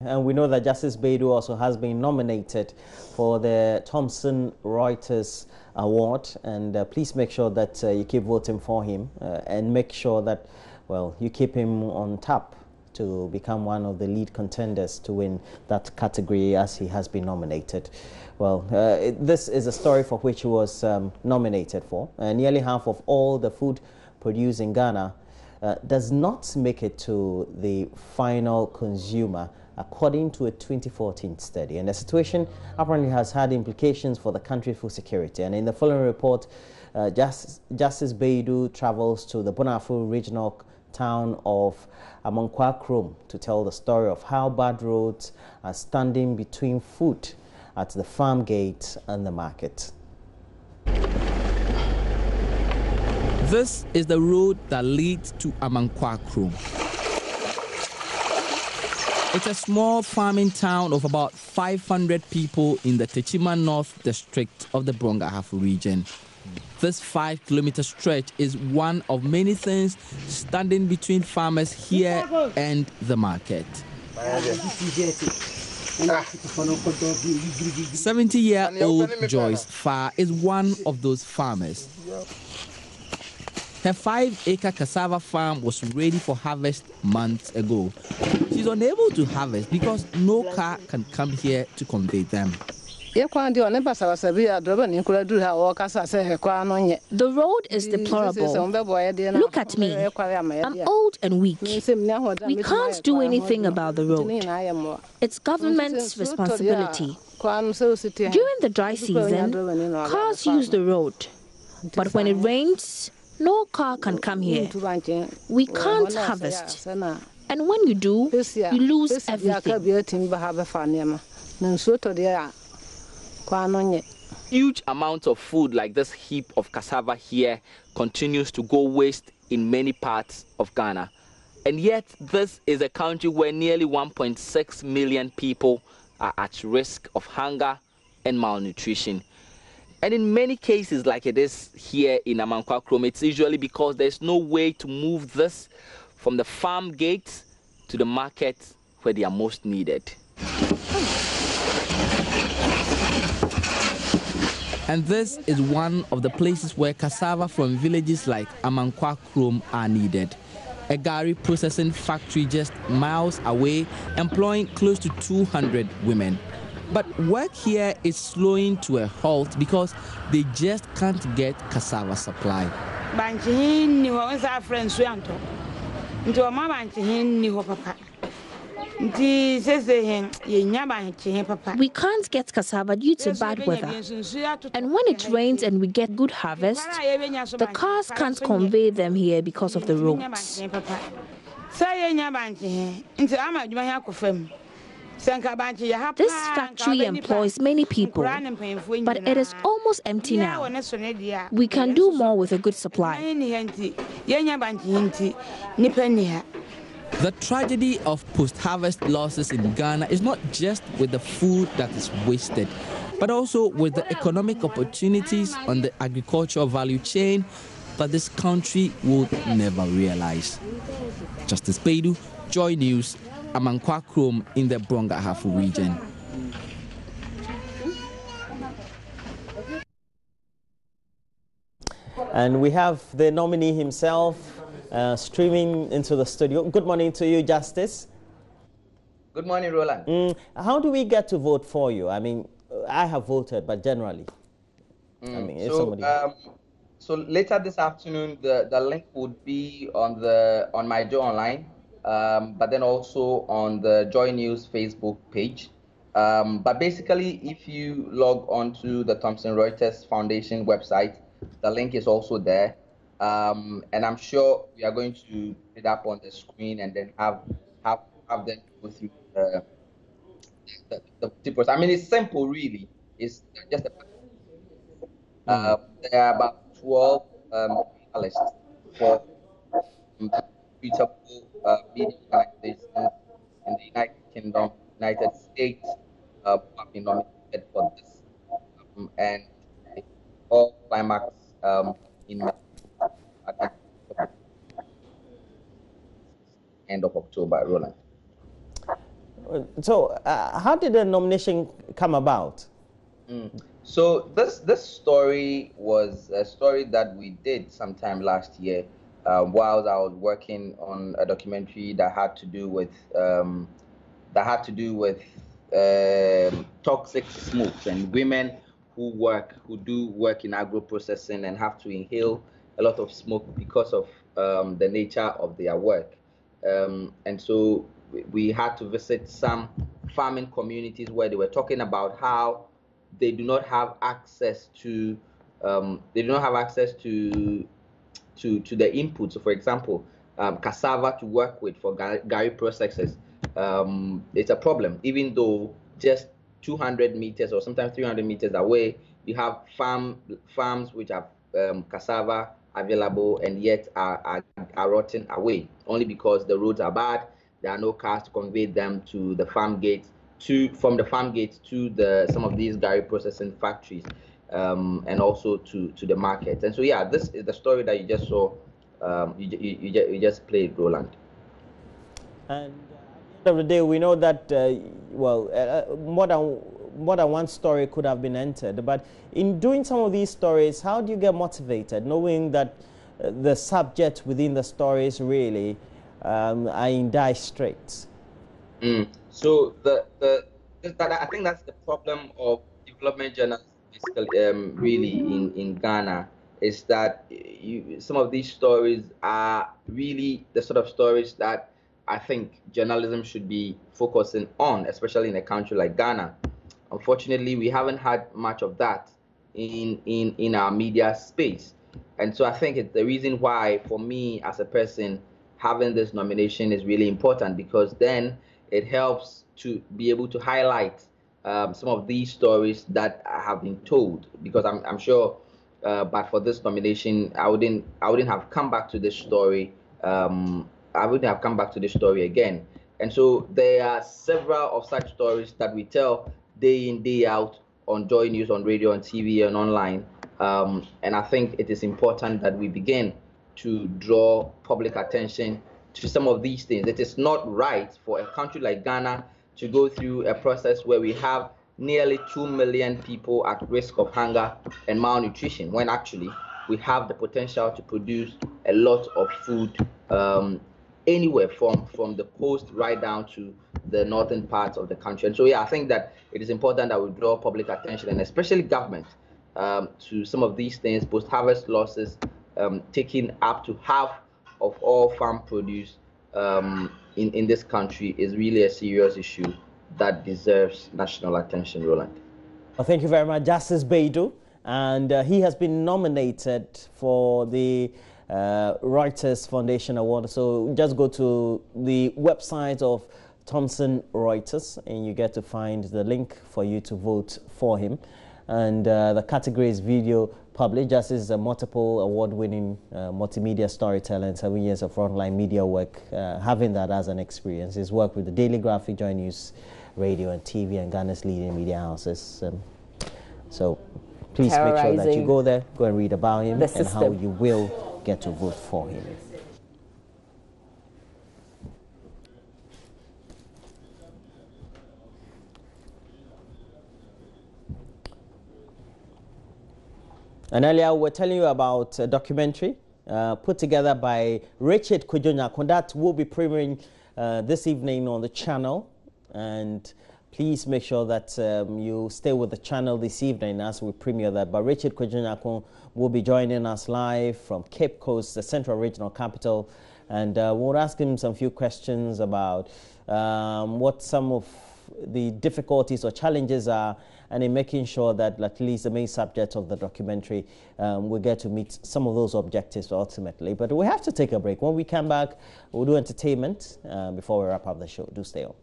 And we know that Justice Beidou also has been nominated for the Thomson Reuters Award. And please make sure that you keep voting for him and make sure that, well, you keep him on tap to become one of the lead contenders to win that category as he has been nominated. Well, this is a story for which he was nominated for. Nearly half of all the food produced in Ghana does not make it to the final consumer, according to a 2014 study. And the situation apparently has had implications for the country's food security. And in the following report, Justice Beidou travels to the Bonafo regional town of Amankwa Krom to tell the story of how bad roads are standing between food at the farm gate and the market. This is the road that leads to Amankwa Krom. It's a small farming town of about 500 people in the Techima North district of the Brong-Ahafo region. This 5-kilometer stretch is one of many things standing between farmers here and the market. 70-year-old Joyce Farr is one of those farmers. Her 5-acre cassava farm was ready for harvest months ago. She's unable to harvest because no car can come here to convey them. The road is deplorable. Look at me. I'm old and weak. We can't do anything about the road. It's government's responsibility. During the dry season, cars use the road. But when it rains, no car can come here. We can't harvest. And when you do, you lose everything. Huge amounts of food like this heap of cassava here continues to go waste in many parts of Ghana. And yet this is a country where nearly 1.6 million people are at risk of hunger and malnutrition. And in many cases, like it is here in Amankwa Krom, it's usually because there's no way to move this from the farm gates to the market where they are most needed. And this is one of the places where cassava from villages like Amankwa Krom are needed. A gari processing factory just miles away, employing close to 200 women. But work here is slowing to a halt because they just can't get cassava supply. We can't get cassava due to bad weather. And when it rains and we get good harvest, the cars can't convey them here because of the roads. This factory employs many people, but it is almost empty now. We can do more with a good supply. The tragedy of post-harvest losses in Ghana is not just with the food that is wasted, but also with the economic opportunities on the agricultural value chain that this country will never realize. Justice Beidou, Joy News, Amankwa Krom in the Brong-Ahafo region. And we have the nominee himself streaming into the studio. Good morning to you, Justice. Good morning, Roland. How do we get to vote for you? I mean, I have voted, but generally. I mean, if somebody... so later this afternoon, the link would be on my Joy Online, but then also on the Joy News Facebook page. But basically, if you log on to the Thomson Reuters Foundation website, the link is also there. And I'm sure we are going to put it up on the screen and then have them go through the process. I mean, it's simple, really. It's just there are about 12 analysts for reputable media organizations in the United Kingdom, United States, who have been nominated for this, and it's all climax in end of October, Roland. So how did the nomination come about? So this story was a story that we did sometime last year, while I was working on a documentary that had to do with toxic smokes and women who do work in agro processing and have to inhale a lot of smoke because of the nature of their work. And so we had to visit some farming communities where they were talking about how they do not have access to the inputs. So for example, cassava to work with for gari processes, it's a problem, even though just 200 meters or sometimes 300 meters away, you have farms which have cassava available and yet are rotting away, only because the roads are bad. There are no cars to convey them to the farm gates, from the farm gates to some of these gari processing factories, and also to the market. And so yeah, this is the story that you just saw. You just played, Roland. And at the end of the day, we know that more than one story could have been entered. But in doing some of these stories, how do you get motivated, knowing that the subject within the stories really are in dire straits? So I think that's the problem of development journalism, really in Ghana, is that some of these stories are really the sort of stories that I think journalism should be focusing on, especially in a country like Ghana. Unfortunately, we haven't had much of that in our media space. And so I think it's the reason why, for me as a person, having this nomination is really important, because then it helps to be able to highlight some of these stories that have been told. Because I'm sure, but for this nomination, I wouldn't have come back to this story. I wouldn't have come back to this story again. And so there are several of such stories that we tell day in, day out on JoyNews, on radio, on TV, and online. And I think it is important that we begin to draw public attention to some of these things. It is not right for a country like Ghana to go through a process where we have nearly 2 million people at risk of hunger and malnutrition, when actually we have the potential to produce a lot of food anywhere from the coast right down to the northern parts of the country. And so yeah, I think that it is important that we draw public attention, and especially government, to some of these things. Post-harvest losses taking up to half of all farm produce in this country is really a serious issue that deserves national attention, Roland. Well, thank you very much, Justice Baidu. And he has been nominated for the Reuters Foundation Award. So just go to the website of Thomson Reuters and you get to find the link for you to vote for him. And the category is video published. Justice is a multiple award-winning multimedia storyteller and 7 years of frontline media work. Having that as an experience, his work with the Daily Graphic, JoyNews, radio and TV, and Ghana's leading media houses. So please make sure that you go there, go and read about him and how you will get to vote for him. And earlier we were telling you about a documentary put together by Richard Kujonyako that will be premiering this evening on the channel. And please make sure that you stay with the channel this evening as we premiere that. But Richard Kujonyako will be joining us live from Cape Coast, the Central Regional Capital. And we'll ask him some few questions about what some of the difficulties or challenges are, and in making sure that at least the main subject of the documentary will get to meet some of those objectives ultimately. But we have to take a break. When we come back, we'll do entertainment before we wrap up the show. Do stay on.